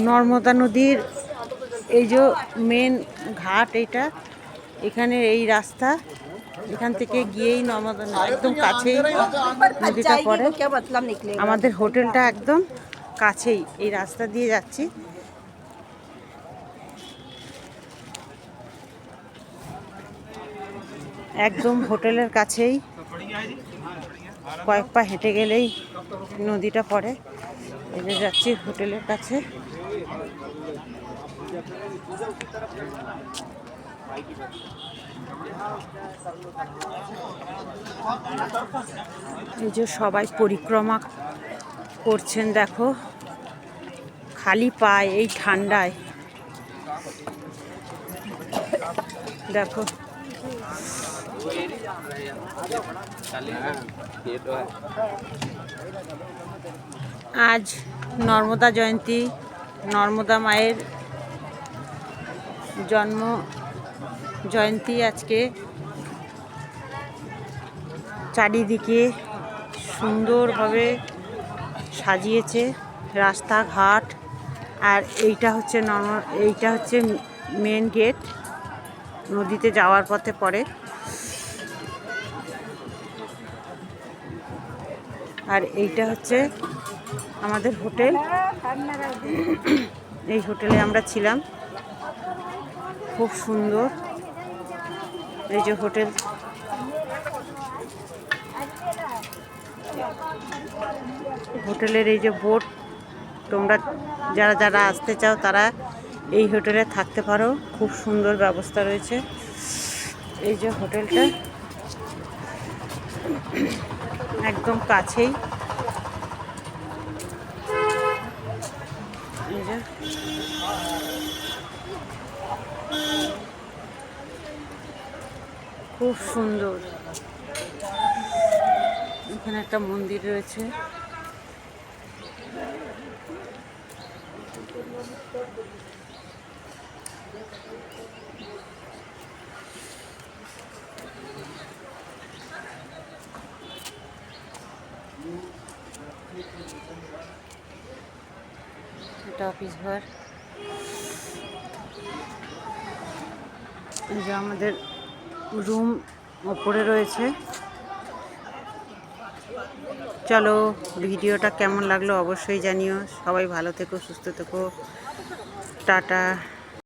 নর্মদা নদীর এই যে মেন ঘাট, এইটা এখানে এই রাস্তা, এখান থেকে গিয়েই নর্মদা একদম কাছেই নদীটা পড়ে। আমাদের হোটেলটা একদম কাছেই, এই রাস্তা দিয়ে যাচ্ছি। একদম হোটেলের কাছেই, কয়েক পা হেঁটে গেলেই নদীটা পড়ে। এই যে যাচ্ছি হোটেলের কাছে। এই যে সবাই পরিক্রমা করছেন, দেখো খালি পায়ে এই ঠান্ডায়, দেখো। আজ নর্মদা জয়ন্তী, নর্মদা মায়ের জন্ম জয়ন্তী আজকে। চারিদিকে সুন্দরভাবে সাজিয়েছে রাস্তাঘাট। আর এইটা হচ্ছে মেন গেট, নদীতে যাওয়ার পথে পড়ে। আর এইটা হচ্ছে আমাদের হোটেল। এই হোটেলে আমরা ছিলাম, খুব সুন্দর। এই যে হোটেল, হোটেলের এই যে বোট, তোমরা যারা যারা আসতে চাও তারা এই হোটেলে থাকতে পারো, খুব সুন্দর ব্যবস্থা রয়েছে। এই যে হোটেলটা একদম কাছেই। এই যে খুব সুন্দর। এখানে একটা মন্দির রয়েছে। এটা অফিস ঘর। এই যে আমাদের রুম ওপরে রয়েছে। চলো, ভিডিওটা কেমন লাগলো অবশ্যই জানিও। সবাই ভালো থেকো, সুস্থ থেকো, টাটা।